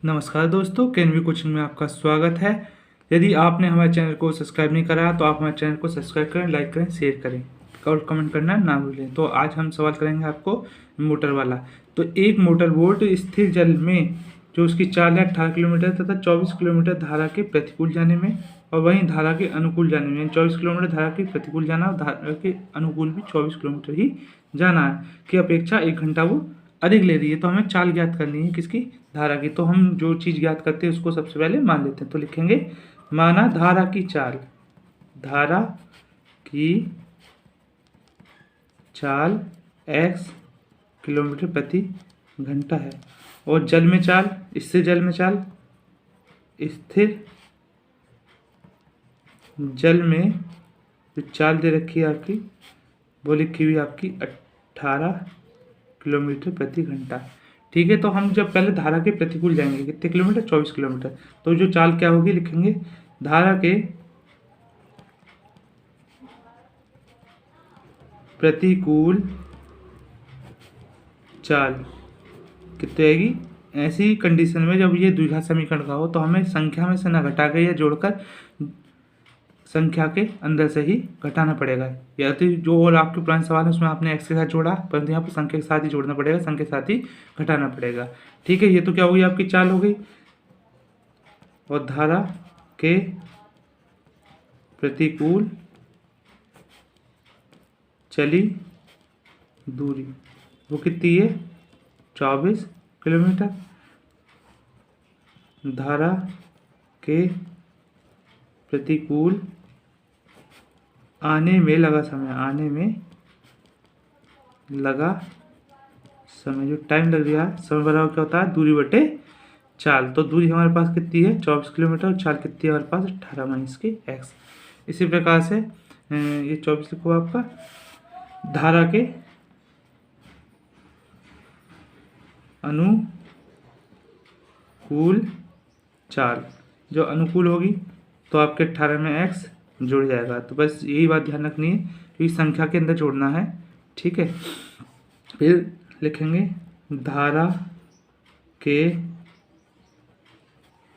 नमस्कार दोस्तों, कैनवी कोचिंग में आपका स्वागत है। यदि आपने हमारे चैनल को सब्सक्राइब नहीं करा तो आप हमारे चैनल को सब्सक्राइब करें, लाइक करें, शेयर करें और कमेंट करना ना भूलें। तो आज हम सवाल करेंगे आपको मोटर वाला। तो एक मोटर बोट स्थिर जल में जो उसकी चाल है 18 किलोमीटर तथा 24 किलोमीटर धारा के प्रतिकूल जाने में और वहीं धारा के अनुकूल जाने में, 24 किलोमीटर धारा के प्रतिकूल जाना और धारा के अनुकूल भी 24 किलोमीटर ही जाना है की अपेक्षा 1 घंटा वो अधिक ले रही है। तो हमें चाल ज्ञात करनी है किसकी, धारा की। तो हम जो चीज़ ज्ञात करते हैं उसको सबसे पहले मान लेते हैं। तो लिखेंगे माना धारा की चाल, धारा की चाल x किलोमीटर प्रति घंटा है और जल में चाल, स्थिर जल में चाल, स्थिर जल में जो चाल दे रखी है आपकी वो लिखी हुई आपकी 18 किलोमीटर प्रति घंटा। ठीक है, तो हम जब पहले धारा के प्रतिकूल जाएंगे, कितने किलोमीटर, 24 किलोमीटर। तो जो चाल क्या होगी लिखेंगे धारा के प्रतिकूल चाल कितनी आएगी। ऐसी कंडीशन में जब ये द्विघात समीकरण का हो तो हमें संख्या में से ना घटा के या जोड़कर संख्या के अंदर से ही घटाना पड़ेगा। या तो जो और आपके पुराने सवाल है उसमें आपने x के साथ जोड़ा, परंतु यहाँ पर संख्या के साथ ही जोड़ना पड़ेगा, संख्या के साथ ही घटाना पड़ेगा। ठीक है, ये तो क्या होगी आपकी चाल हो गई। और धारा के प्रतिकूल चली दूरी वो कितनी है, 24 किलोमीटर। धारा के प्रतिकूल आने में लगा समय, आने में लगा समय, जो टाइम लग रहा है समय बराबर क्या होता है, दूरी बटे चाल। तो दूरी हमारे पास कितनी है 24 किलोमीटर और चाल कितनी है हमारे पास 18 माइनस के x। इसी प्रकार से ये 24 लिखो आपका। धारा के अनुकूल चाल, जो अनुकूल होगी तो आपके 18 में x जुड़ जाएगा। तो बस यही बात ध्यान रखनी है कि संख्या के अंदर जोड़ना है। ठीक है, फिर लिखेंगे धारा के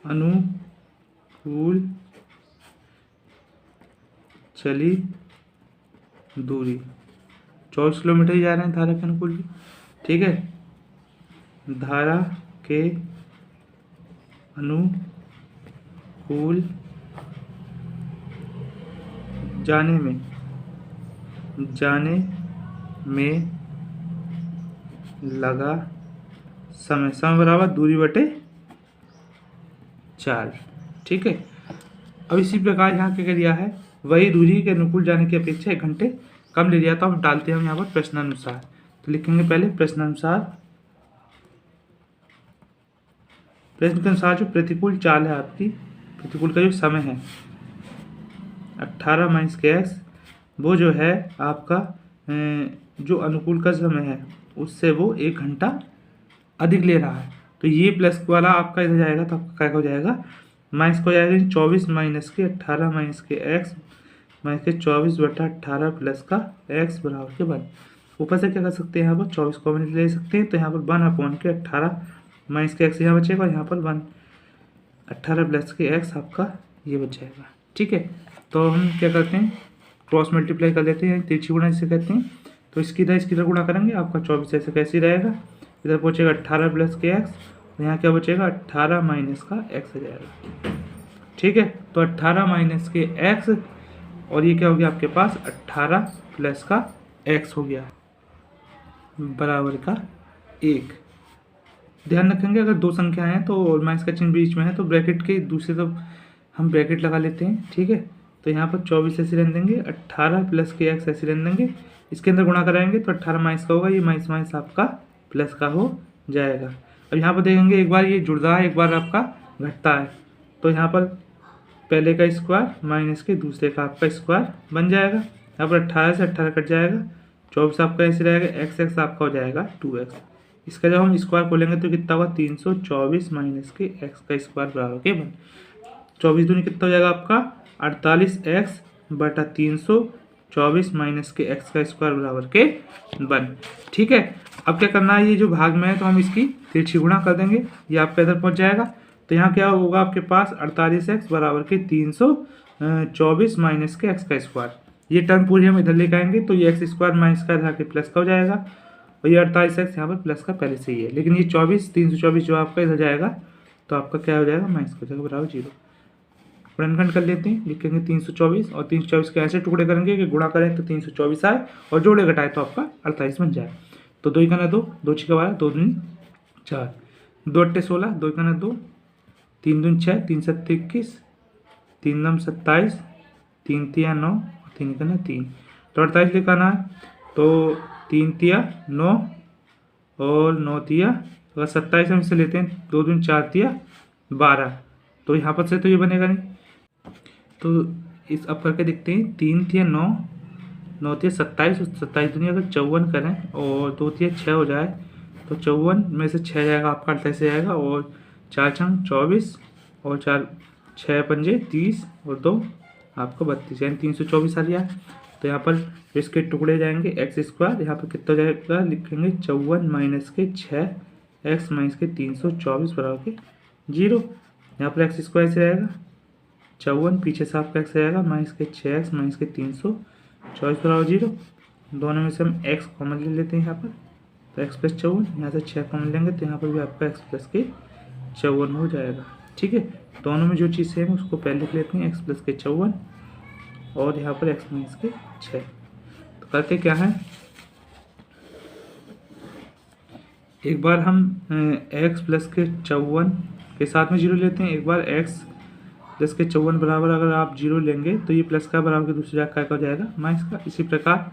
अनुकूल चली दूरी, 24 किलोमीटर ही जा रहे हैं धारा के अनुकूल भी। ठीक है, धारा के अनुकूल जाने में लगा समय, समय बराबर दूरी बटे चाल। ठीक है, अब इसी प्रकार यहाँ क्या दिया है, वही दूरी के अनुकूल जाने की अपेक्षा 1 घंटे कम ले लिया। तो अब डालते हैं हम यहाँ पर प्रश्नानुसार। तो लिखेंगे पहले प्रश्नानुसार। प्रश्न के अनुसार जो प्रतिकूल चाल है आपकी, प्रतिकूल का जो समय है 18 माइनस के x, वो जो है आपका जो अनुकूल का समय है उससे वो 1 घंटा अधिक ले रहा है। तो ये प्लस वाला आपका इधर जाएगा तो आपका क्या हो जाएगा, माइनस को जाएगा 24 माइनस के 18 माइनस के x माइनस के 24 बटा 18 प्लस का x बराबर के 1। ऊपर से क्या कर सकते हैं, यहाँ पर 24 कॉमन ले सकते हैं। तो यहाँ पर 1 के 18 माइनस के x यहाँ बचेगा और यहाँ पर 1 18 प्लस के x आपका ये बच जाएगा। ठीक है, तो हम क्या करते हैं, क्रॉस मल्टीप्लाई कर लेते हैं, तिरछी गुणा जिसे कहते हैं। तो इसकी इधर गुणा करेंगे, आपका 24 ऐसे कैसे रहेगा, इधर पहुँचेगा 18 प्लस के x, यहाँ क्या बचेगा 18 माइनस का x आ जाएगा। ठीक है, तो 18 माइनस के x और ये क्या हो गया आपके पास 18 प्लस का x हो गया बराबर का 1। ध्यान रखेंगे अगर दो संख्या हैं तो और माइनस का चिन्ह बीच में है तो ब्रैकेट के दूसरे तरफ हम ब्रैकेट लगा लेते हैं। ठीक है, तो यहाँ पर 24 ऐसे रहने देंगे, 18 प्लस के x ऐसे रहने देंगे, इसके अंदर गुणा कराएंगे तो 18 माइनस का होगा, ये माइनस माइनस आपका प्लस का हो जाएगा। अब यहाँ पर देखेंगे एक बार ये जुड़ रहा है, एक बार आपका घटता है। तो यहाँ पर पहले का स्क्वायर माइनस के दूसरे का आपका स्क्वायर बन जाएगा। यहाँ पर 18 से 18 कट जाएगा, 24 आपका ऐसे रहेगा, x आपका हो जाएगा 2x। इसका जब हम स्क्वायर खोलेंगे तो कितना होगा 324 माइनस के x का स्क्वायर बराबर के 1। 24 दूनी कितना हो जाएगा आपका 48x बटा 324 माइनस के x का स्क्वायर बराबर के 1। ठीक है, अब क्या करना है, ये जो भाग में है तो हम इसकी तिरछी गुणा कर देंगे, ये आपका इधर पहुंच जाएगा। तो यहाँ क्या होगा आपके पास 48x बराबर के 324 माइनस के x का स्क्वायर। ये टर्म पूरी हम इधर लेकर आएंगे तो ये एक्स स्क्वायर माइनस का यहाँ के प्लस का हो जाएगा, और ये 48x यहाँ पर प्लस का पहले से ही है, लेकिन ये 324 जो आपका इधर जाएगा तो आपका क्या हो जाएगा, माइनस का हो जाएगा बराबर 0। गुणनखंड कर लेते हैं, लिखेंगे 324 और 324 के ऐसे टुकड़े करेंगे कि गुणा करें तो 324 आए और जोड़े घटाए तो आपका 48 बन जाए। तो 2 का 2, 2 6 12, 2 दूनी 4, 2 8 16, 2 का 2, 3 दूनी 6, 3 7 21, 3 9 27, 3 3 9 और 3 का 3। तो 48 लेकर आना है, तो 3 तिया 9 और 9 तिया, अगर 27 हम इससे लेते हैं 2 दूनी 4 तिया 12, तो यहाँ पर से तो ये बनेगा नहीं। तो इस अब करके देखते हैं, 3 तिया 9, 9 तिया 27, 27 दुनिया अगर 54 करें और 2 तिया 6 हो जाए तो 54 में से 6 जाएगा आपका 48 से जाएगा, और 4 छंग 24 और 4 6 पंजे 30 और 2 आपका 32, यानी 324 आ गया। तो यहाँ पर इसके टुकड़े जाएंगे एक्स स्क्वायर, यहाँ पर कितना जाएगा, लिखेंगे 54 माइनस के 6 एक्स माइनस के 324 बराबर के 0। यहाँ पर एक्स स्क्वायर से आएगा 54, पीछे से आपका एक्स आएगा माइनस के 6x माइनस के 324 बराबर 0। दोनों में से हम x कॉमन ले लेते हैं यहाँ पर, तो x प्लस 54, यहाँ से 6 कॉमन लेंगे तो यहाँ पर भी आपका x प्लस के 54 हो जाएगा। ठीक है, दोनों में जो चीज़ सेम है उसको पहले लिख लेते हैं, x प्लस के 54 और यहाँ पर x माइनस के 6। तो करते क्या है, एक बार हम x प्लस के 54 के साथ में 0 लेते हैं, एक बार x प्लस के 54 बराबर अगर आप 0 लेंगे तो ये प्लस का बराबर के दूसरी जगह क्या हो जाएगा, माइनस का। इसी प्रकार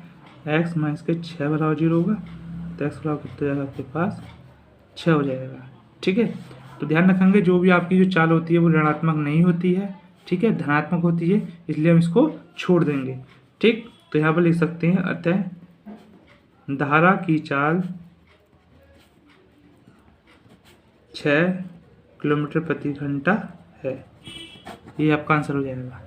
x माइनस के 6 बराबर 0 होगा तो x बराबर कितना जाएगा आपके पास 6 हो जाएगा। ठीक है, तो ध्यान रखेंगे जो भी आपकी जो चाल होती है वो ऋणात्मक नहीं होती है, ठीक है, धनात्मक होती है, इसलिए हम इसको छोड़ देंगे। ठीक, तो यहाँ पर लिख सकते हैं, अतः धारा की चाल 6 किलोमीटर प्रति घंटा है, ये आपका आंसर हो जाएगा।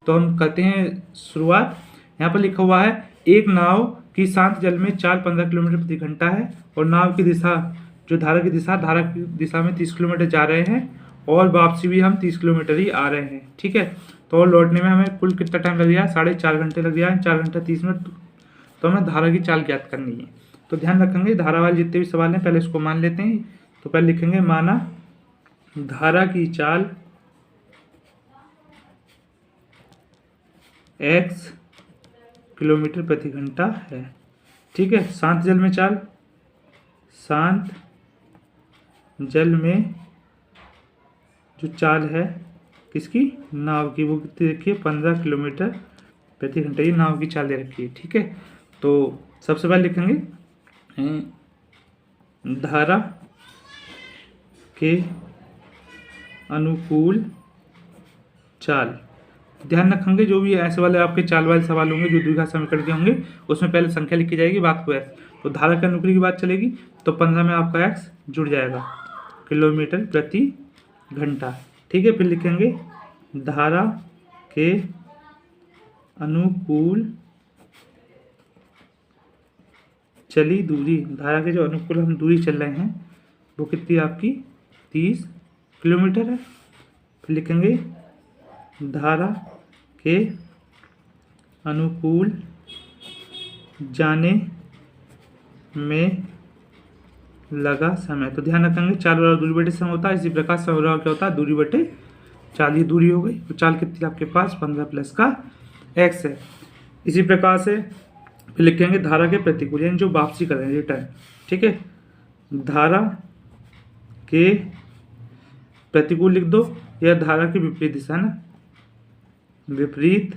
तो हम करते हैं शुरुआत। यहाँ पर लिखा हुआ है, एक नाव की शांत जल में चाल 15 किलोमीटर प्रति घंटा है और नाव की दिशा, जो धारा की दिशा में 30 किलोमीटर जा रहे हैं और वापसी भी हम 30 किलोमीटर ही आ रहे हैं। ठीक है, तो लौटने में हमें कुल कितना टाइम लग गया, 4.5 घंटे लग गया है, 4 घंटे 30 मिनट। तो हमें धारा की चाल ज्ञात करनी है। तो ध्यान रखेंगे, धारा वाले जितने भी सवाल हैं पहले इसको मान लेते हैं। तो पहले लिखेंगे, माना धारा की चाल x किलोमीटर प्रति घंटा है। ठीक है, शांत जल में चाल, शांत जल में जो चाल है किसकी, नाव की, वो कितनी रखी है, 15 किलोमीटर प्रति घंटा, ये नाव की चाल दे रखी है। ठीक है, तो सबसे पहले लिखेंगे धारा के अनुकूल चाल। ध्यान रखेंगे जो भी ऐसे वाले आपके चाल वाले सवाल होंगे जो द्विघात समीकरण के होंगे उसमें पहले संख्या लिखी जाएगी, बाद को x। तो धारा के अनुकूल की बात चलेगी तो 15 में आपका x जुड़ जाएगा, किलोमीटर प्रति घंटा। ठीक है, फिर लिखेंगे धारा के अनुकूल चली दूरी, धारा के जो अनुकूल हम दूरी चल रहे हैं वो कितनी आपकी 30 किलोमीटर है। फिर लिखेंगे धारा के अनुकूल जाने में लगा समय। तो ध्यान रखेंगे चाल बराबर दूरी बटे समय होता है, इसी प्रकार समय बराबर क्या होता है, दूरी बटे चाल। ये दूरी हो गई, तो चाल कितनी आपके पास 15 प्लस का x है। इसी प्रकार से फिर लिखेंगे धारा के प्रतिकूल, यानी जो वापसी कर रहे हैं रिटर्न। ठीक है, धारा के प्रतिकूल लिख दो, यह धारा की विपरीत दिशा है ना, विपरीत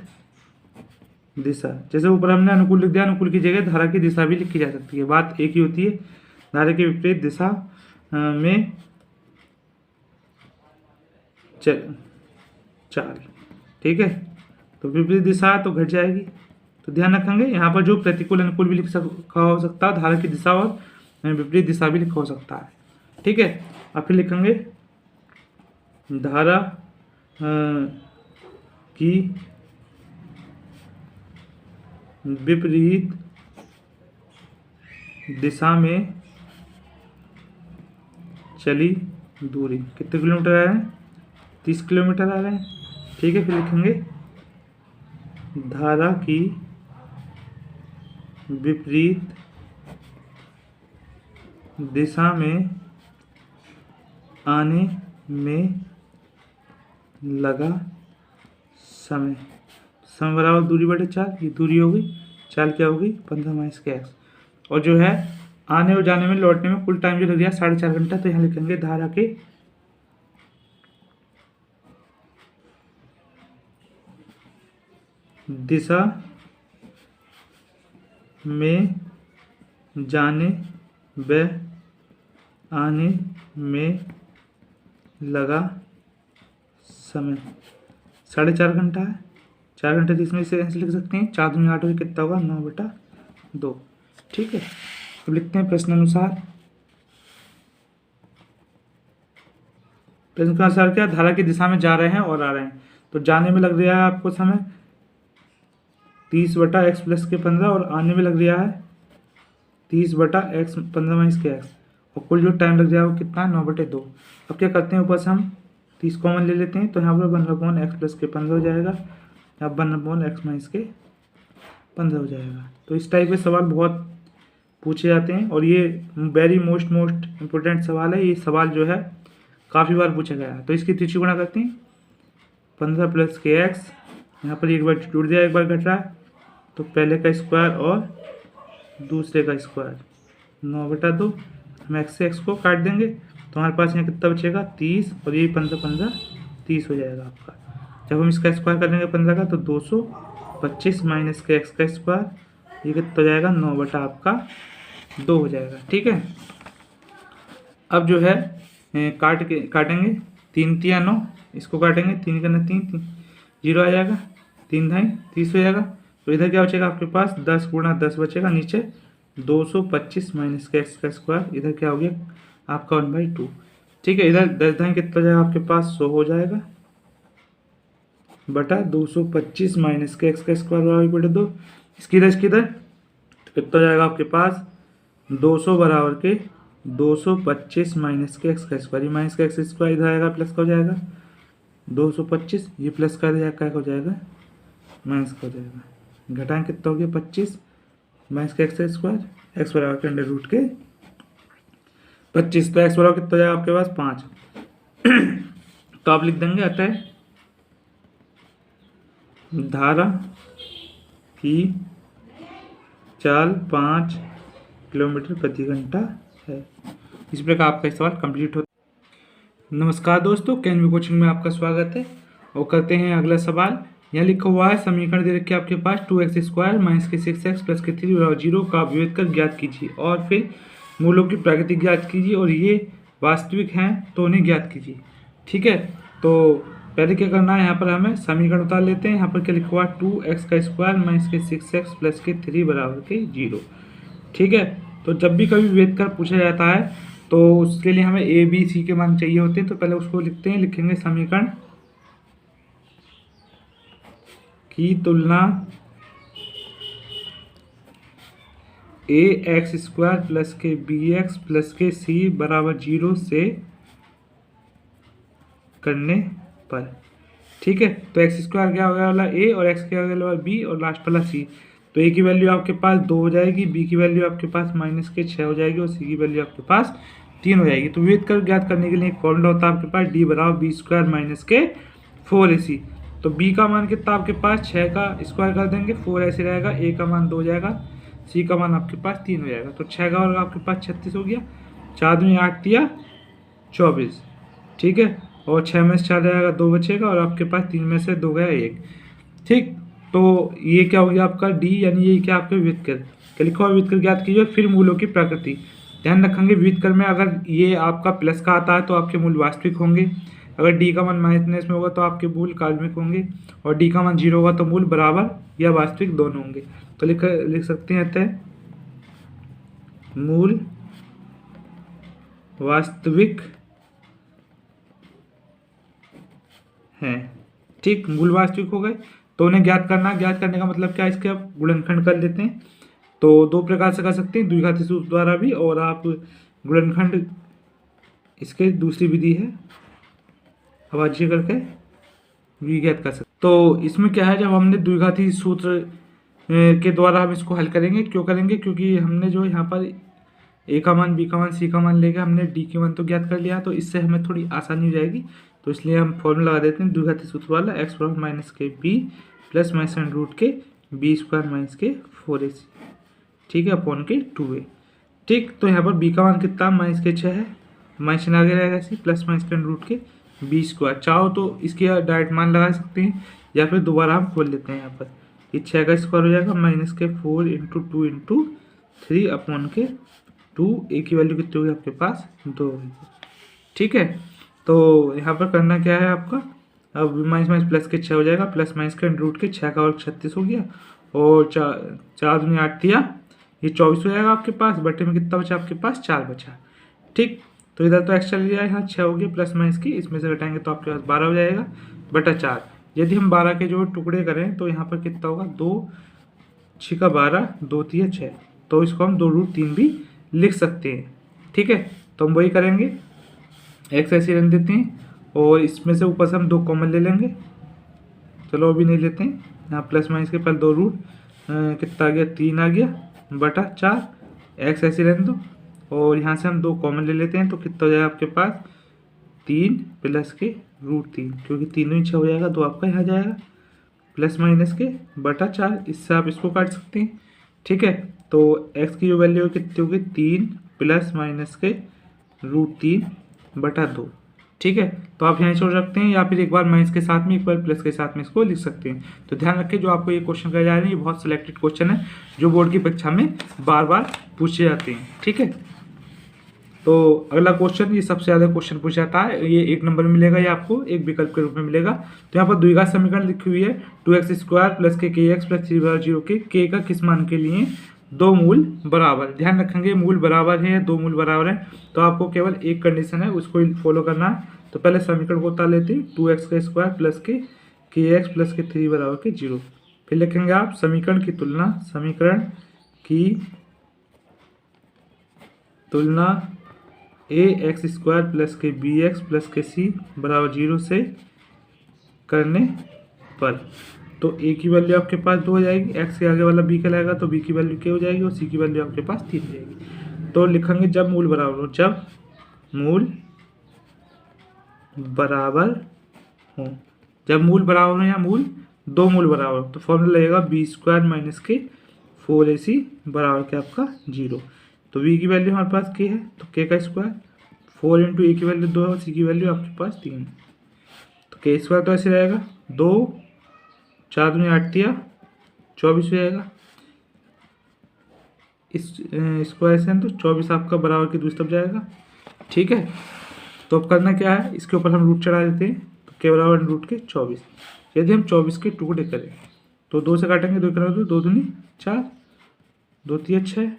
दिशा। जैसे ऊपर हमने अनुकूल लिख दिया, अनुकूल की जगह धारा की दिशा भी लिखी जा सकती है, बात एक ही होती है। धारा की विपरीत दिशा में चाल। ठीक है, तो विपरीत दिशा तो घट जाएगी। तो ध्यान रखेंगे यहाँ पर जो प्रतिकूल अनुकूल भी लिखा हो सकता है, धारा की दिशा और विपरीत दिशा भी लिखा हो सकता है। ठीक है, अब फिर लिखेंगे धारा की विपरीत दिशा में चली दूरी कितने किलोमीटर आ रहे हैं? 30 किलोमीटर आ रहे हैं। ठीक है, फिर लिखेंगे धारा की विपरीत दिशा में आने में लगा समय, समय बराबर दूरी बटे 4, ये दूरी होगी, 4 क्या होगी 15 माइनस के एक्स। और जो है आने और जाने में लौटने में कुल टाइम जो लग गया 4.5 घंटा। तो यहाँ लिखेंगे धारा के दिशा में जाने व आने में लगा समय 4.5 घंटा है। 4 घंटे तो इसमें से ऐसे लिख सकते हैं, 4 दूनी 8 कितना होगा 9/2। ठीक है, अब लिखते हैं प्रश्नानुसार। प्रश्न के अनुसार क्या, धारा की दिशा में जा रहे हैं और आ रहे हैं। तो जाने में लग रहा है आपको समय 30/x प्लस के 15 और आने में लग रहा है 30/x 15 माइनस के एक्स, और कुल जो टाइम लग जाएगा वो कितना है 9/2। अब क्या करते हैं, ऊपर से हम 30 कॉमन ले लेते हैं, तो यहाँ पर 1/x प्लस के 15 हो जाएगा, यहाँ 1/x माइनस के 15 हो जाएगा। तो इस टाइप के सवाल बहुत पूछे जाते हैं और ये वेरी मोस्ट इम्पोर्टेंट सवाल है। ये सवाल जो है काफ़ी बार पूछा गया है। तो इसकी त्रिज्या गुणा करते हैं, 15 प्लस के एक्स, यहाँ पर एक बार जुड़ दिया, एक बार घट रहा है, तो पहले का स्क्वायर और दूसरे का स्क्वायर 9/2। हम एक्स से एक्स को काट देंगे तो हमारे पास यहाँ कितना बचेगा 30, और ये 15 30 हो जाएगा आपका। जब हम इसका स्क्वायर कर लेंगे 15 का तो 225 माइनस के एक्स का स्क्वायर, ये कितना हो जाएगा 9/2 हो जाएगा। ठीक है, अब जो है काटेंगे 3 3 9, इसको काटेंगे 3 करना 3 0 आ जाएगा, 3 ढाई 30 हो जाएगा। तो इधर क्या बचेगा आपके पास 10 गुणा 10 बचेगा, नीचे 225 माइनस के एक्स का स्क्वायर, इधर क्या हो गया आपका 1/2। ठीक है, इधर 10 ढाई कितना हो जाएगा आपके पास 100 हो जाएगा बटा 225 माइनस के एक्स का स्क्वायर बराबर बटे 2। इसकी इधर तो कितना हो जाएगा आपके पास 200 बराबर के 225 माइनस के एक्स का स्क्वायर, ये माइनस का एक्स स्क्वायर इधर आएगा प्लस का हो जाएगा 225, ये प्लस का क्या हो जाएगा माइनस का हो जाएगा, घटाएं कितना हो गया 25 माइनस का एक्स स्क्वायर, एक्स बराबर के अंडर रूट के 25, तो एक्स बराबर कितना हो जाएगा आपके पास 5। तो आप लिख देंगे अतः धारा की चाल 5 किलोमीटर प्रति घंटा है। इस प्रकार आपका सवाल कंप्लीट होता है। नमस्कार दोस्तों, कैन वी कोचिंग में आपका स्वागत है। और करते हैं अगला सवाल। यहाँ लिखा हुआ है समीकरण दे रखे आपके पास 2x² माइनस के 6x प्लस के 3 बराबर 0 का विभेद कर ज्ञात कीजिए, और फिर मूलों की प्रकृति ज्ञात कीजिए, और ये वास्तविक हैं तो उन्हें ज्ञात कीजिए। ठीक है, तो पहले क्या करना है, यहाँ पर हमें समीकरण उतार लेते हैं। यहाँ पर क्या लिखा हुआ है 2x² माइनस के 6x प्लस के 3 बराबर के 0। ठीक है, तो जब भी कभी विभेद कर पूछा जाता है तो उसके लिए हमें a b c के मान चाहिए होते हैं। तो पहले उसको लिखते हैं, लिखेंगे समीकरण की तुलना ax² प्लस के bx प्लस के c बराबर 0 से करने पर। ठीक है, तो x² क्या हो गया वाला a और x क्या हो गया वाला b और लास्ट वाला c। तो a की वैल्यू आपके पास 2 हो जाएगी, b की वैल्यू आपके पास माइनस के 6 हो जाएगी, और c की वैल्यू आपके पास 3 हो जाएगी। तो विभेद कर ज्ञात करने के लिए एक फॉर्मूला होता है आपके पास d बराबर b² माइनस के 4ac। तो b का मान कितना आपके पास 6 का स्क्वायर कर देंगे, 4 ऐसे रहेगा, a का मान 2 हो जाएगा, c का मान आपके पास 3 हो जाएगा। तो 6 का वर्ग आपके पास 36 हो गया, 4 दूनी 8 दिया 24। ठीक है, और 6 में से 4 जाएगा 2 बचेगा, और आपके पास 3 में से 2 गया 1। ठीक, तो ये क्या हो गया आपका d, यानी ये क्या आपके विभेद कर क्या लिखा हुआ, विभेद कर ज्ञात कीजिए फिर मूलों की प्रकृति। ध्यान रखेंगे विभेद कर में अगर ये आपका प्लस का आता है तो आपके मूल वास्तविक होंगे, अगर d का मान माइनस में होगा तो आपके मूल काल्पनिक होंगे, और d का मान 0 होगा तो मूल बराबर या वास्तविक दोनों होंगे। तो लिख सकते हैं अतः मूल वास्तविक हैं। ठीक, मूल वास्तविक हो गए तो उन्हें ज्ञात करना, ज्ञात करने का मतलब क्या है, इसके आप गुणनखंड कर लेते हैं। तो दो प्रकार से कर सकते हैं, द्विघाती सूत्र द्वारा भी, और आप गुणनखंड इसके दूसरी विधि है अभाज्य करके भी ज्ञात कर सकते। तो इसमें क्या है, जब हमने द्विघाती सूत्र के द्वारा हम इसको हल करेंगे, क्यों करेंगे, क्योंकि हमने जो यहाँ पर ए का मान, बी का मान, सी का मान लेके हमने डी के मान तो ज्ञात कर लिया, तो इससे हमें थोड़ी आसानी हो जाएगी। तो इसलिए हम फॉर्मूला लगा देते हैं द्विघाती सूत्र वाला, एक्स बराबर माइनस के बी प्लस माइनस रूट के बी स्क्वायर माइनस के 4ac, ठीक है, अपॉन के 2a। ठीक, तो यहाँ पर बी का मान कितना, माइनस के 6 है, माइनस आगे रहेगा ऐसे, प्लस माइनस के रूट के बी स्क्वायर। चाहो तो इसके डायरेक्ट मान लगा सकते हैं, या फिर दोबारा हम खोल लेते हैं। यहाँ पर ये 6 का स्क्वायर हो जाएगा माइनस के 4 इंटू 2 इंटू 3 अपॉन के 2, ए की वैल्यू कितनी होगी आपके पास, 2 होगी। ठीक है, तो यहाँ पर करना क्या है आपका, अब माइनस माइनस प्लस के 6 हो जाएगा, प्लस माइनस के रूट के 6 का वर्ग 36 हो गया, और 4 दूनी 8 दिया, ये 24 हो जाएगा आपके पास। बटे में कितना बचा आपके पास, 4 बचा। ठीक, तो इधर तो एक्स्ट्रा लिया है, यहाँ 6 हो गया प्लस माइनस की, इसमें से घटाएंगे तो आपके पास 12 हो जाएगा बटा 4। यदि हम 12 के जो टुकड़े करें तो यहाँ पर कितना होगा, 2 6 का 12, 2 3 6, तो इसको हम 2√3 भी लिख सकते हैं। ठीक है, तो हम वही करेंगे, एक्स ऐसे रख देते हैं, और इसमें से ऊपर से हम 2 कॉमन ले लेंगे। चलो अभी नहीं लेते हैं, यहाँ प्लस माइनस के पहले 2 रूट कितना आ गया, 3 आ गया बटा 4, एक्स ऐसे रहने दो, और यहाँ से हम 2 कॉमन ले लेते हैं, तो कितना हो जाएगा आपके पास, 3 प्लस के √3, क्योंकि 3 ही 6 हो जाएगा, 2 आपका यहाँ जाएगा, प्लस माइनस के बटा 4, इससे आप इसको काट सकते हैं। ठीक है, तो x की जो वैल्यू कितनी होगी, 3 प्लस माइनस के √3 बटा 2। ठीक है, तो आप यहाँ छोड़ सकते हैं, या फिर एक बार माइनस के साथ में एक बार प्लस के साथ में इसको लिख सकते हैं। तो ध्यान रखें, जो आपको ये क्वेश्चन कराए जा रहे हैं, ये बहुत सिलेक्टेड क्वेश्चन है, जो बोर्ड की परीक्षा में बार बार पूछे जाते हैं। ठीक है, तो अगला क्वेश्चन, ये सबसे ज़्यादा क्वेश्चन पूछा जाता है, ये 1 नंबर में मिलेगा, ये आपको एक विकल्प के रूप में मिलेगा। तो यहाँ पर द्विघात समीकरण लिखी हुई है, 2x² प्लस के kx प्लस 3/0 के k का किस मान के लिए 2 मूल बराबर। ध्यान रखेंगे, मूल बराबर है, 2 मूल बराबर है, तो आपको केवल एक कंडीशन है, उसको फॉलो करना है। तो पहले समीकरण को उतार लेते हैं, 2x² प्लस के kx प्लस के 3/0। फिर लिखेंगे आप समीकरण की तुलना, समीकरण की तुलना ax² प्लस के bx प्लस के c बराबर 0 से करने पर, तो a की वैल्यू आपके पास 2 हो जाएगी, x के आगे वाला b कहलाएगा, तो b की वैल्यू क्या हो जाएगी, और c की वैल्यू आपके पास 3 हो जाएगी। तो लिखेंगे जब मूल बराबर हो, जब मूल बराबर हो, जब मूल बराबर हो या मूल 2 मूल बराबर हो, तो फॉर्मूला लगेगा b² माइनस के 4ac बराबर क्या आपका 0। तो v की वैल्यू हमारे पास k है, तो k का स्क्वायर, 4 इंटू a की वैल्यू 2 है, और c की वैल्यू आपके पास 3 है, तो k² तो ऐसे रहेगा, 2 4 दूनी 8 दिया, 24 हो जाएगा, इस स्क्वायर से तो 24 आपका बराबर की दूसरी तरफ जाएगा। ठीक है, तो अब करना क्या है, इसके ऊपर हम रूट चढ़ा देते हैं, तो k बराबर रूट के 24। यदि हम 24 के टुकड़े करें तो 2 से काटेंगे, 2 करेंगे तो 2 दूनी 4, 2 3 6,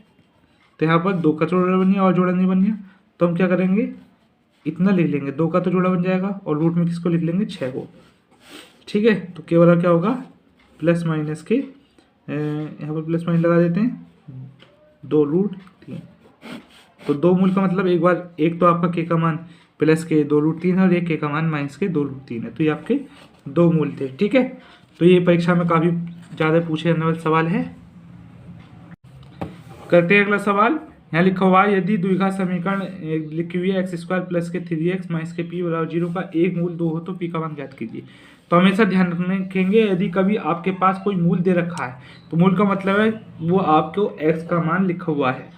तो यहाँ पर 2 का जोड़ा बन गया और जोड़ा नहीं बन गया, तो हम क्या करेंगे, इतना लिख लेंगे, 2 का तो जोड़ा बन जाएगा, और रूट में किसको लिख लेंगे, 6 को। ठीक है, तो k बराबर क्या होगा, प्लस माइनस के, यहाँ पर प्लस माइनस लगा देते हैं, 2√3। तो 2 मूल का मतलब एक बार, एक तो आपका k का मान प्लस के 2√3 है, और एक k का मान माइनस के 2√3 है, तो ये आपके 2 मूल थे। ठीक है, तो ये परीक्षा में काफ़ी ज़्यादा पूछे जाने वाला सवाल है। करते हैं अगला सवाल, यहाँ लिखा हुआ है, यदि द्विघात समीकरण लिखी हुई है x² प्लस के 3x माइनस के p बराबर 0 का एक मूल 2 हो तो p का मान ज्ञात कीजिए। तो हमेशा ध्यान रखेंगे, यदि कभी आपके पास कोई मूल दे रखा है, तो मूल का मतलब है वो आपको x का मान लिखा हुआ है।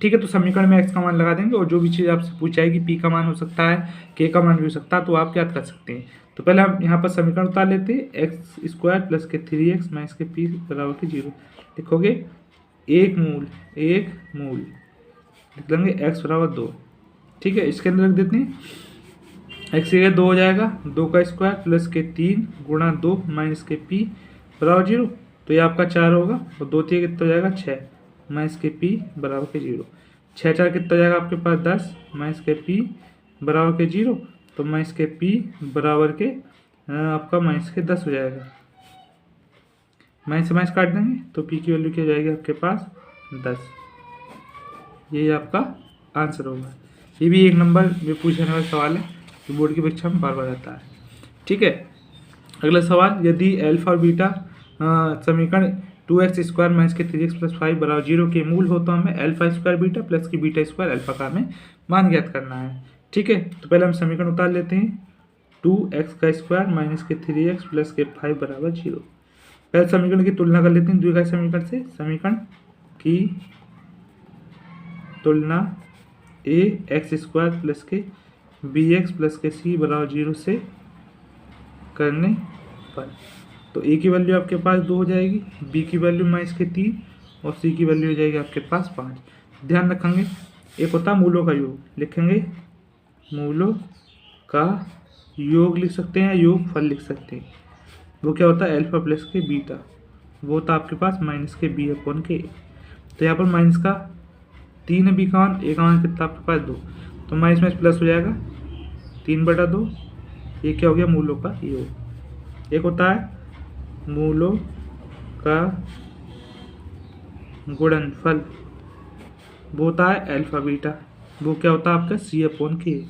ठीक है, तो समीकरण में x का मान लगा देंगे, और जो भी चीज़ आपसे पूछाएगी p का मान हो सकता है, k का मान भी हो सकता है, तो आप याद कर सकते हैं। तो पहले हम यहाँ पर समीकरण उतार लेते हैं, x² प्लस के 3x माइनस के p बराबर के 0। लिखोगे एक मूल लिख लेंगे x बराबर 2। ठीक है, इसके अंदर रख देते हैं, x की जगह 2 हो जाएगा, 2 का स्क्वायर प्लस के 3 गुणा 2 माइनस के p बराबर 0, तो ये आपका 4 होगा, और 2 3 कितना हो जाएगा 6 माइनस के p बराबर के 0, 6 4 कितना हो जाएगा आपके पास 10 माइनस के p बराबर के 0, तो माइनस के p बराबर के आपका माइनस के 10 हो जाएगा, माइनस से माइनस काट देंगे, तो p की वैल्यू क्या हो जाएगी आपके पास 10। यही आपका आंसर होगा। ये भी 1 नंबर में पूछने वाला सवाल है, जो बोर्ड की परीक्षा में बार बार आता है। ठीक है, अगला सवाल, यदि अल्फा और बीटा समीकरण 2x² माइनस के 3x + 5 बराबर 0 के मूल हो, तो हमें अल्फा स्क्वायर बीटा प्लस की बीटा स्क्वायर अल्फा का हमें मान ज्ञात करना है। ठीक है, तो पहले हम समीकरण उतार लेते हैं। 2x² माइनस के 3x प्लस के 5 बराबर 0। पहले समीकरण की तुलना कर लेते हैं द्विघात समीकरण से। समीकरण की तुलना ax² प्लस के bx प्लस के c बराबर 0 से करने पर, तो a की वैल्यू आपके पास 2 हो जाएगी, b की वैल्यू -3 और c की वैल्यू हो जाएगी आपके पास 5। ध्यान रखेंगे, एक होता है मूलों का योग, लिखेंगे मूलों का योग लिख सकते हैं, योगफल लिख सकते हैं। वो क्या होता है, अल्फा प्लस के बीटा, वो होता है आपके पास -b/k। तो यहाँ पर माइनस का 3 है, बी का मान, ए का मान कितना आपके पास 2, तो माइनस में प्लस हो जाएगा 3/2। ये क्या हो गया, मूलों का योग। एक होता है मूलों का गुणनफल, वो होता है अल्फा बीटा, वो क्या होता है आपका c/k।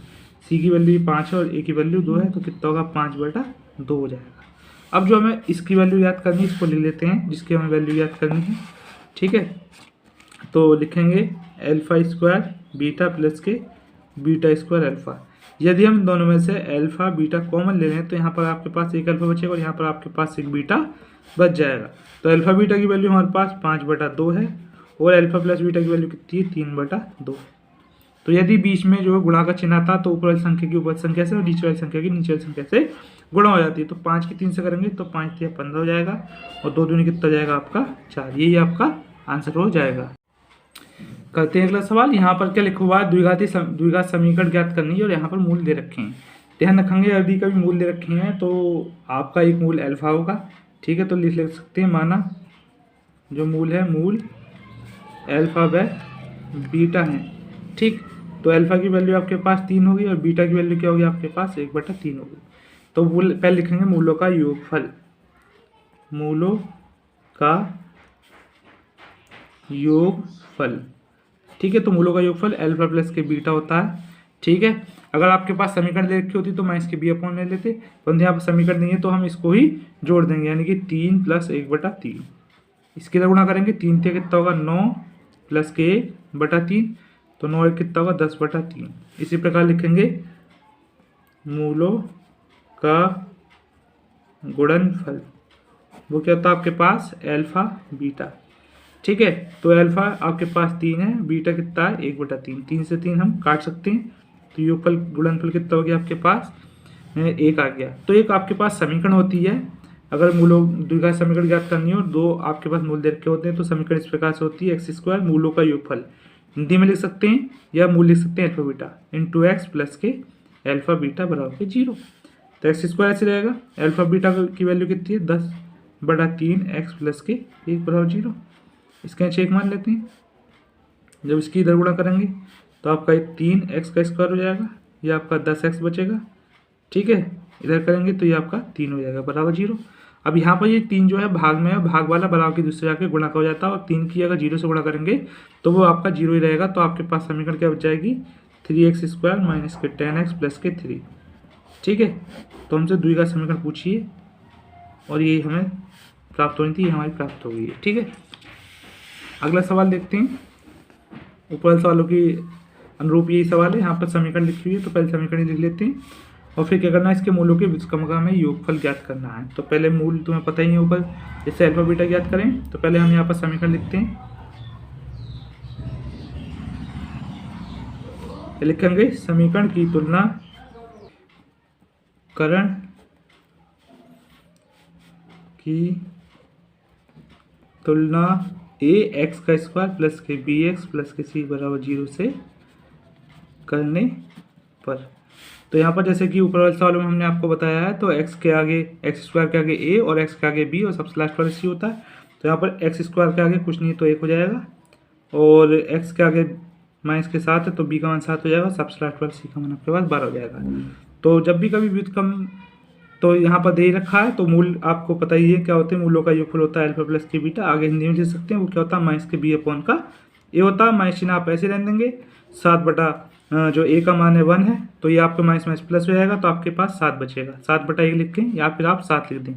c की वैल्यू 5 है और a की वैल्यू 2 है, तो कितना होगा, 5/2 हो जाएगा। अब जो हमें इसकी वैल्यू याद करनी है, इसको लिख लेते हैं, जिसकी हमें वैल्यू याद करनी है। ठीक है, तो लिखेंगे अल्फा² बीटा प्लस के बीटा² अल्फा। यदि हम दोनों में से अल्फा बीटा कॉमन ले रहे हैं, तो यहाँ पर आपके पास एक अल्फा बचेगा और यहाँ पर आपके पास एक बीटा बच जाएगा। तो अल्फा बीटा की वैल्यू हमारे पास 5/2 है और अल्फा प्लस बीटा की वैल्यू कितनी है, 3/2। तो यदि बीच में जो गुणा का चिन्ह था, तो ऊपर वाली संख्या की ऊपर संख्या से और नीचे वाली संख्या की नीचे वाली संख्या से गुणा हो जाती है। तो 5 की 3 से करेंगे तो 5 × 15 हो जाएगा और 2 दूनी कितना जाएगा आपका 4। यही आपका आंसर हो जाएगा। करते हैं अगला सवाल। यहाँ पर क्या लिखा हुआ है, द्विघात समीकरण ज्ञात करनी है और यहाँ पर मूल दे रखे हैं। ध्यान रखेंगे, यदि कभी मूल दे रखे हैं तो आपका एक मूल अल्फा होगा। ठीक है, तो लिख सकते हैं, माना जो मूल है, मूल अल्फा व बीटा है। ठीक, तो अल्फा की वैल्यू आपके पास 3 होगी और बीटा की वैल्यू क्या होगी आपके पास 1/3 होगी। तो पहले लिखेंगे मूलों का योगफल, मूलों का योगफल। ठीक है, तो मूलों का योगफल अल्फा प्लस के बीटा होता है। ठीक है, अगर आपके पास समीकरण दे रखी होती तो मैं इसके b/, ले लेते, परंतु यहाँ पर समीकरण नहीं है तो हम इसको ही जोड़ देंगे, यानी कि 3 + 1/3। इसके लिए गुणा करेंगे, 3 से कितना होगा 9 + के 1/3, तो 9 कितना होगा 10/3। इसी प्रकार लिखेंगे मूलों का गुणनफल, वो क्या होता है आपके पास अल्फा बीटा। ठीक है, तो अल्फा आपके पास 3 है, बीटा कितना है 1/3, 3 से 3 हम काट सकते हैं, तो योगफल गुणनफल कितना हो गया आपके पास 1 आ गया। तो एक आपके पास समीकरण होती है, अगर मूलों द्विघात समीकरण ज्ञात करनी हो, 2 आपके पास मूल दे रखे होते हैं, तो समीकरण इस प्रकार से होती है, x² मूलों का योगफल, हिंदी में लिख सकते हैं या मूल लिख सकते हैं alpha beta into x plus के अल्फा बीटा बराबर के 0। तो x² ऐसे रहेगा, अल्फा बीटा की वैल्यू कितनी है 10/3 x प्लस के 1 बराबर 0। इसका चेक मान लेते हैं, जब इसकी इधर गुणा करेंगे तो आपका 3x का स्क्वायर हो जाएगा, ये आपका 10x बचेगा। ठीक है, इधर करेंगे तो ये आपका 3 हो जाएगा बराबर 0। अब यहाँ पर ये 3 जो है भाग में है, भाग वाला बराबर की दूसरे जाके गुणा का हो जाता है, और 3 की अगर 0 से गुणा करेंगे तो वो आपका 0 ही रहेगा। तो आपके पास समीकरण क्या बच जाएगी 3x² माइनस के 10x प्लस के 3। ठीक है, तो हमसे द्विघात समीकरण पूछिए और ये हमें प्राप्त होनी थी, हमारी प्राप्त हो गई है। ठीक है, अगला सवाल देखते हैं। ऊपर सवालों की अनुरूप यही सवाल है, यहाँ पर समीकरण लिखी हुई है, तो पहले समीकरण लिख लेते हैं और फिर क्या करना है, इसके मूलों के व्युत्क्रम का हमें योगफल ज्ञात करना है। तो पहले मूल तुम्हें पता ही है ऊपर, जैसे अल्फा बीटा ज्ञात करें, तो पहले हम यहाँ पर समीकरण लिखते हैं। लिखेंगे समीकरण की तुलना करण की तुलना ax² प्लस के bx प्लस के c बराबर 0 से करने पर। तो यहाँ पर जैसे कि ऊपर वाले सवाल में हमने आपको बताया है, तो x² के आगे a और x के आगे b और सबसे लास्ट वाला c होता है। तो यहाँ पर x² के आगे कुछ नहीं तो 1 हो जाएगा और x के आगे माइनस के 7 है, तो b का मान 7 हो जाएगा, सबसे लास्ट वाला c का मान आपके पास 12 हो जाएगा। तो जब भी कभी व्युत्क्रम तो यहाँ पर दे ही रखा है। तो मूल आपको पता ही है क्या होते हैं, मूलों का योगफल होता है अल्फा प्लस के बीटा। आगे हिंदी में लिख सकते हैं, वो क्या होता है माइनस के बी अपॉन का ए होता है। माइनस चिन्ह आप ऐसे रहने देंगे, 7 बटा जो ए का मान है 1 है, तो ये आपका माइनस माइनस प्लस हो जाएगा, तो आपके पास 7 बचेगा। 7 बटा 1 लिख के या फिर आप 7 लिख दें,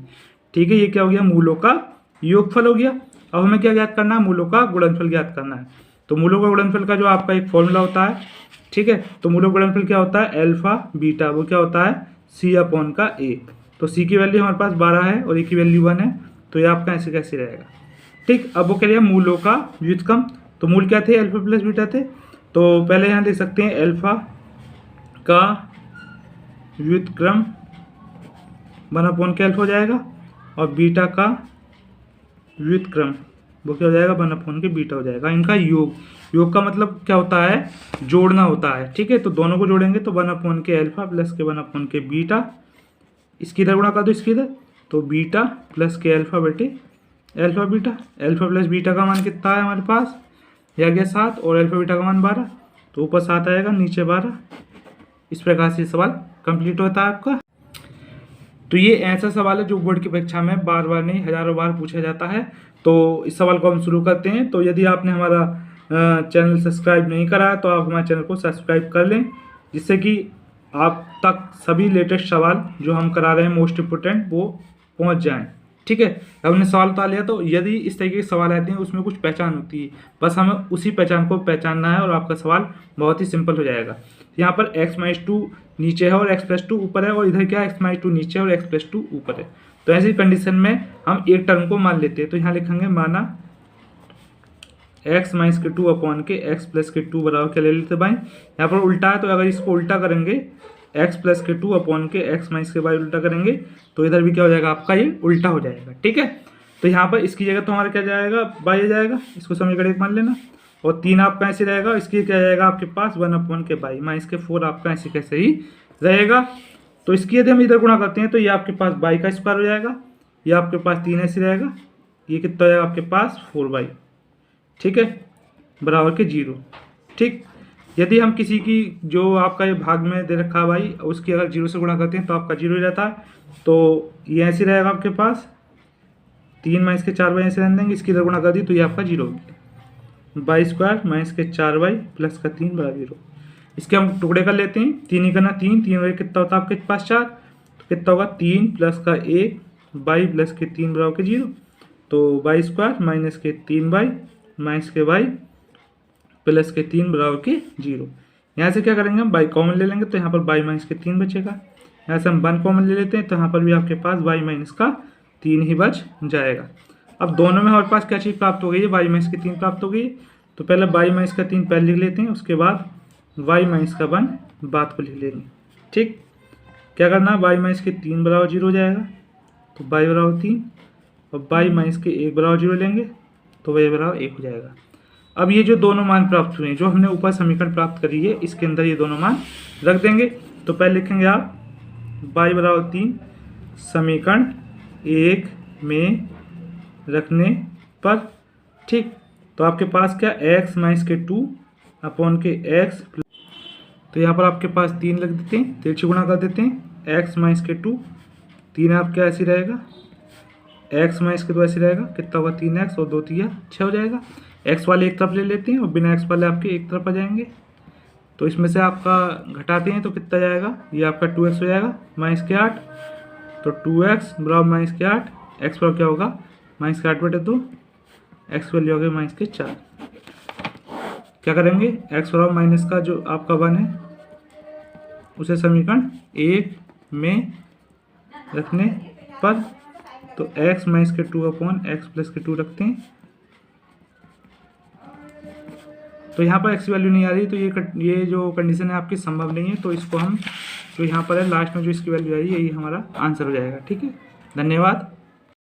ठीक है। ये क्या हो गया, मूलों का योगफल हो गया। अब हमें क्या ज्ञात करना है, मूलों का गुणनफल ज्ञात करना है। तो मूलों का गुणनफल का जो आपका एक फॉर्मूला होता है, ठीक है। तो मूलों का गुणनफल क्या होता है, अल्फा बीटा, वो क्या होता है सी अपॉन का ए। तो सी की वैल्यू हमारे पास 12 है और ए की वैल्यू 1 है, तो ये आपका ऐसे कैसे रहेगा, ठीक। अब वो कह रहे हैं मूलों का व्युत्क्रम। तो मूल क्या थे, अल्फा प्लस बीटा थे। तो पहले यहाँ लिख सकते हैं अल्फा का व्युत्क्रम 1 अपॉन के अल्फा हो जाएगा, और बीटा का व्युत्क्रम वो क्या हो जाएगा 1 अपॉन के बीटा हो जाएगा। इनका योग, योग का मतलब क्या होता है, जोड़ना होता है, ठीक है। तो दोनों को जोड़ेंगे तो 1 अपॉन के अल्फा प्लस के 1 अपॉन के बीटा, इसकी इधर गुणा कर दो इसकी इधर, तो बीटा प्लस के अल्फा बटे alpha beta. Alpha plus beta का मान कितना है हमारे पास, यह गया 7, और अल्फा बीटा का मान 12, तो ऊपर 7 आएगा नीचे 12। इस प्रकार से सवाल कंप्लीट होता है आपका। तो ये ऐसा सवाल है जो बोर्ड की परीक्षा में बार बार नहीं हजारों बार पूछा जाता है। तो इस सवाल को हम शुरू करते हैं। तो यदि आपने हमारा चैनल सब्सक्राइब नहीं करा है तो आप हमारे चैनल को सब्सक्राइब कर लें, जिससे कि आप तक सभी लेटेस्ट सवाल जो हम करा रहे हैं मोस्ट इम्पोर्टेंट वो पहुंच जाएं, ठीक है। हमने सवाल उतार लिया, तो यदि इस तरीके के सवाल आते हैं उसमें कुछ पहचान होती है, बस हमें उसी पहचान को पहचानना है और आपका सवाल बहुत ही सिंपल हो जाएगा। यहाँ पर x-2 नीचे है और x+2 ऊपर है, और इधर क्या है x-2 नीचे है और x+2 ऊपर है। तो ऐसी कंडीशन में हम एक टर्म को मान लेते हैं। तो यहाँ लिखेंगे माना x-2 अपॉन के x+2 बराबर क्या ले लेते भाई, यहाँ पर उल्टा है, तो अगर इसको उल्टा करेंगे x+2 अपॉन के x-y उल्टा करेंगे तो इधर भी क्या हो जाएगा आपका, ये उल्टा हो जाएगा, ठीक है। तो यहाँ पर इसकी जगह तो हमारा क्या जाएगा, y आ जाएगा, इसको समीकरण 1 मान लेना, और 3 आपका ऐसे रहेगा, इसकी क्या जाएगा आपके पास 1 अपॉन के y माइनस के 4 आपका ऐसे कैसे ही रहेगा। तो इसकी यदि हम इधर गुणा करते हैं तो ये आपके पास y का स्क्वायर हो जाएगा, ये आपके पास 3 ऐसे रहेगा, ये कितना हो जाएगा आपके पास 4y, ठीक है, बराबर के 0, ठीक। यदि हम किसी की जो आपका ये भाग में दे रखा है भाई, उसकी अगर 0 से गुणा करते हैं तो आपका 0 हो जाता है। तो ये ऐसे रहेगा आपके पास 3 माइनस के 4y ऐसे रहने देंगे, इसकी इधर गुणा कर दी तो ये आपका 0 हो गया, बाई स्क्वायर माइनस के 4y प्लस का 3 बराबर 0। इसके हम टुकड़े कर लेते हैं, 3 ही करना, 3 कितना होता है आपके पास 4, तो कितना होगा 3 प्लस का 1 बाई प्लस के 3 बराबर के 0, तो बाई स्क्वायर माइनस के 3y माइनस के y प्लस के 3 बराबर के 0। यहाँ से क्या करेंगे हम y कॉमन ले लेंगे, तो यहाँ पर y माइनस के 3 बचेगा। यहाँ से हम 1 कॉमन ले लेते हैं, तो यहाँ पर भी आपके पास y माइनस का 3 ही बच जाएगा। अब दोनों में हमारे पास क्या चीज़ प्राप्त हो गई है, y माइनस के 3 प्राप्त हो गई है। तो पहले y माइनस का 3 पहले लिख लेते हैं, उसके बाद y माइनस का 1 बाद को लिख लेंगे, ठीक। क्या करना है, y माइनस के 3 बराबर 0 हो जाएगा, तो y बराबर 3, और y माइनस के 1 बराबर 0 लेंगे तो y बराबर 1 हो जाएगा। अब ये जो दोनों मान प्राप्त हुए हैं, जो हमने ऊपर समीकरण प्राप्त करी है, इसके अंदर ये दोनों मान रख देंगे। तो पहले लिखेंगे आप y बराबर 3 समीकरण 1 में रखने पर, ठीक। तो आपके पास क्या x माइनस के 2 अपॉन के x, तो यहाँ पर आपके पास 3 लग देते हैं, तिरछी गुणा कर देते हैं, x माइनस के 2, 3 आपका ऐसे रहेगा, x माइनस के 2 ऐसे रहेगा, कितना होगा 3x और 2 3 6 हो जाएगा। x वाले एक तरफ ले लेते हैं और बिना x वाले आपके एक तरफ आ जाएंगे, तो इसमें से आपका घटाते हैं तो कितना जाएगा, ये आपका 2x हो जाएगा माइनस के 8, तो 2x बराबर माइनस के 8, x बराबर क्या होगा माइनस के 8 बटे 2, x वैल्यू हो गई माइनस के 4। क्या करेंगे, x बराबर माइनस का जो आपका 1 है उसे समीकरण 1 में रखने पर, तो x माइनस के 2 अपॉन x प्लस के 2 रखते हैं। तो यहाँ पर x वैल्यू नहीं आ रही, तो ये जो कंडीशन है आपकी संभव नहीं है, तो इसको हम जो यहाँ पर है लास्ट में जो इसकी वैल्यू आई यही हमारा आंसर हो जाएगा, ठीक है। धन्यवाद।